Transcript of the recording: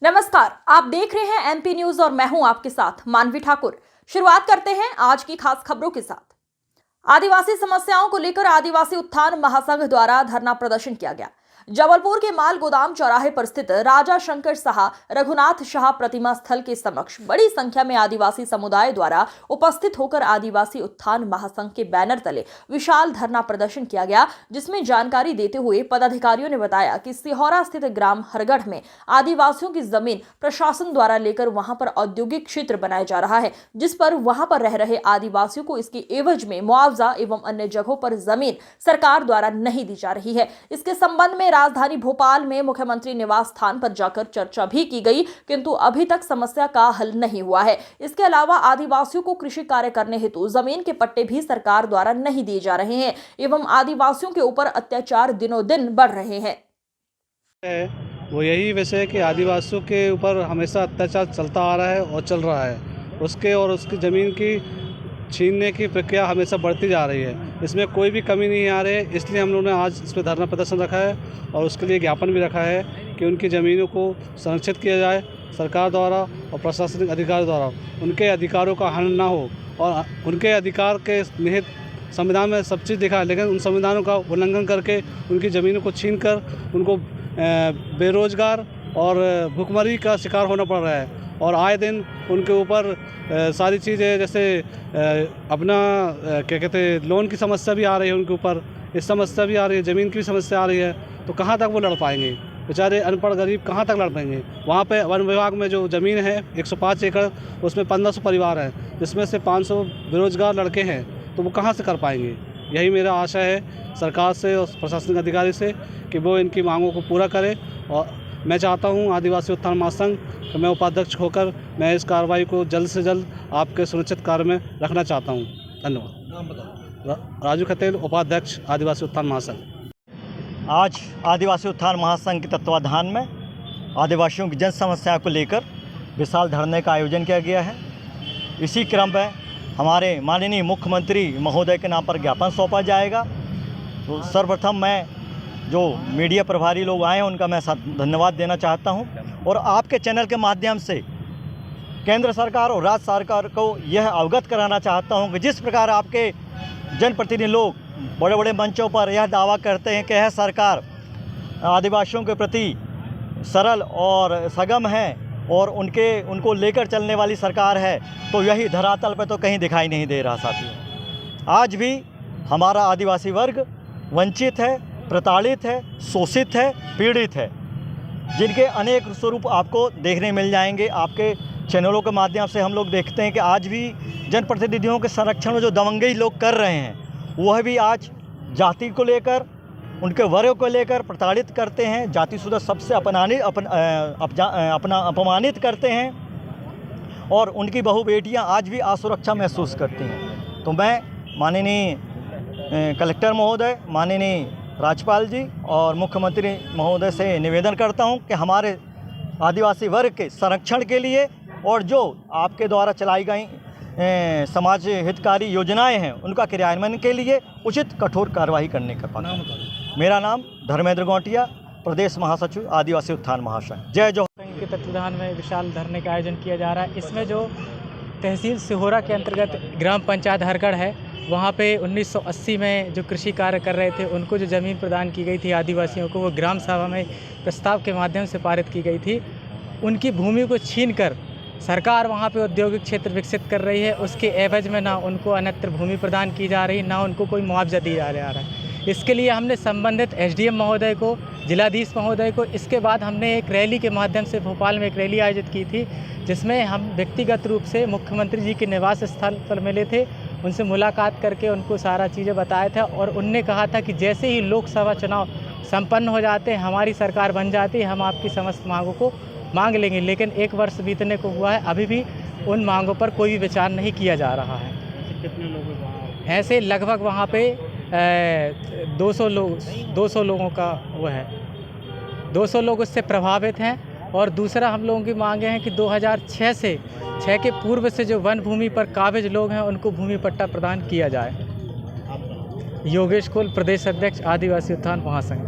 नमस्कार, आप देख रहे हैं एमपी न्यूज और मैं हूं आपके साथ मानवी ठाकुर। शुरुआत करते हैं आज की खास खबरों के साथ। आदिवासी समस्याओं को लेकर आदिवासी उत्थान महासंघ द्वारा धरना प्रदर्शन किया गया। जबलपुर के माल गोदाम चौराहे पर स्थित राजा शंकर शाह रघुनाथ शाह प्रतिमा स्थल के समक्ष बड़ी संख्या में आदिवासी समुदाय द्वारा उपस्थित होकर आदिवासी उत्थान महासंघ के बैनर तले विशाल धरना प्रदर्शन किया गया, जिसमें जानकारी देते हुए पदाधिकारियों ने बताया कि सिहोरा स्थित ग्राम हरगढ़ में आदिवासियों की जमीन प्रशासन द्वारा लेकर वहां पर औद्योगिक क्षेत्र बनाया जा रहा है, जिस पर वहां पर रह रहे आदिवासियों को इसके एवज में मुआवजा एवं अन्य जगहों पर जमीन सरकार द्वारा नहीं दी जा रही है। इसके संबंध में राजधानी भोपाल में मुख्यमंत्री निवास स्थान पर जाकर चर्चा भी की गई, किंतु अभी तक समस्या का हल नहीं हुआ है। इसके अलावा आदिवासियों को कृषि कार्य करने हेतु जमीन के पट्टे भी सरकार द्वारा नहीं दिए जा रहे हैं एवं आदिवासियों के ऊपर अत्याचार दिनों दिन बढ़ रहे हैं। वो यही विषय है कि आदिवासियों के ऊपर हमेशा अत्याचार चलता आ रहा है और चल रहा है। उसकी ज़मीन की छीनने की प्रक्रिया हमेशा बढ़ती जा रही है। इसमें कोई भी कमी नहीं आ रही है, इसलिए हम लोगों ने आज इस पर धरना प्रदर्शन रखा है और उसके लिए ज्ञापन भी रखा है कि उनकी ज़मीनों को संरक्षित किया जाए सरकार द्वारा और प्रशासनिक अधिकारी द्वारा। उनके अधिकारों का हनन ना हो और उनके अधिकार के निहित संविधान में सब चीज़ लिखा है, लेकिन उन संविधानों का उल्लंघन करके उनकी ज़मीनों को छीन कर उनको बेरोजगार और भुखमरी का शिकार होना पड़ रहा है। और आए दिन उनके ऊपर सारी चीज़ें जैसे अपना क्या कहते हैं लोन की समस्या भी आ रही है, उनके ऊपर इस समस्या भी आ रही है, ज़मीन की भी समस्या आ रही है। तो कहाँ तक वो लड़ पाएंगे? बेचारे अनपढ़ गरीब कहाँ तक लड़ पाएंगे? वहाँ पे वन विभाग में जो ज़मीन है 105 एकड़, उसमें 1500 परिवार हैं, जिसमें से 500 बेरोजगार लड़के हैं, तो वो कहाँ से कर पाएंगे? यही मेरा आशा है सरकार से और प्रशासनिक अधिकारी से कि वो इनकी मांगों को पूरा करे। और मैं चाहता हूं आदिवासी उत्थान महासंघ कि मैं उपाध्यक्ष होकर मैं इस कार्रवाई को जल्द से जल्द आपके सुनिश्चित कार्य में रखना चाहता हूं। धन्यवाद। नाम बताओ। राजू खतेल, उपाध्यक्ष आदिवासी उत्थान महासंघ। आज आदिवासी उत्थान महासंघ के तत्वाधान में आदिवासियों की जन समस्या को लेकर विशाल धरने का आयोजन किया गया है। इसी क्रम में हमारे माननीय मुख्यमंत्री महोदय के नाम पर ज्ञापन सौंपा जाएगा। तो सर्वप्रथम मैं जो मीडिया प्रभारी लोग आए हैं उनका मैं धन्यवाद देना चाहता हूं और आपके चैनल के माध्यम से केंद्र सरकार और राज्य सरकार को यह अवगत कराना चाहता हूं कि जिस प्रकार आपके जनप्रतिनिधि लोग बड़े बड़े मंचों पर यह दावा करते हैं कि यह सरकार आदिवासियों के प्रति सरल और सगम है और उनको लेकर चलने वाली सरकार है, तो यही धरातल पर तो कहीं दिखाई नहीं दे रहा। साथियों, आज भी हमारा आदिवासी वर्ग वंचित है, प्रताड़ित है, शोषित है, पीड़ित है, जिनके अनेक स्वरूप आपको देखने मिल जाएंगे। आपके चैनलों के माध्यम से हम लोग देखते हैं कि आज भी जनप्रतिनिधियों के संरक्षण में जो दबंगई लोग कर रहे हैं, वह भी आज जाति को लेकर, उनके वर्ग को लेकर प्रताड़ित करते हैं, जाति शुदा सबसे अपमानित करते हैं और उनकी बहू बेटियां आज भी असुरक्षा महसूस करती हैं। तो मैं माननीय कलेक्टर महोदय, माननीय राज्यपाल जी और मुख्यमंत्री महोदय से निवेदन करता हूं कि हमारे आदिवासी वर्ग के संरक्षण के लिए और जो आपके द्वारा चलाई गई समाज हितकारी योजनाएं हैं उनका क्रियान्वयन के लिए उचित कठोर कार्रवाई करने का पात्र। मेरा नाम धर्मेंद्र गौटिया, प्रदेश महासचिव आदिवासी उत्थान महासंघ। जय जोहार। के तत्वाधान में विशाल धरने का आयोजन किया जा रहा है। इसमें जो तहसील सिहोरा के अंतर्गत ग्राम पंचायत हरगढ़ है, वहाँ पे 1980 में जो कृषि कार्य कर रहे थे उनको जो ज़मीन प्रदान की गई थी आदिवासियों को, वो ग्राम सभा में प्रस्ताव के माध्यम से पारित की गई थी। उनकी भूमि को छीनकर सरकार वहाँ पे औद्योगिक क्षेत्र विकसित कर रही है। उसके एवज में ना उनको अन्यत्र भूमि प्रदान की जा रही, ना उनको कोई मुआवजा दिया जा रहा है। इसके लिए हमने संबंधित एसडीएम महोदय को, जिलाधीश महोदय को, इसके बाद हमने एक रैली के माध्यम से भोपाल में एक रैली आयोजित की थी, जिसमें हम व्यक्तिगत रूप से मुख्यमंत्री जी के निवास स्थल पर मिले थे, उनसे मुलाकात करके उनको सारा चीज़ें बताया था और उनने कहा था कि जैसे ही लोकसभा चुनाव संपन्न हो जाते हैं, हमारी सरकार बन जाती है, हम आपकी समस्त मांगों को मांग लेंगे। लेकिन 1 वर्ष बीतने को हुआ है, अभी भी उन मांगों पर कोई भी विचार नहीं किया जा रहा है। कितने लोग ऐसे लगभग वहाँ पे 200 लोगों का वो है, 200 लोग उससे प्रभावित हैं। और दूसरा हम लोगों की मांगे हैं कि 2006 के पूर्व से जो वन भूमि पर काबिज लोग हैं उनको भूमि पट्टा प्रदान किया जाए। योगेश कुल, प्रदेश अध्यक्ष आदिवासी उत्थान महासंघ।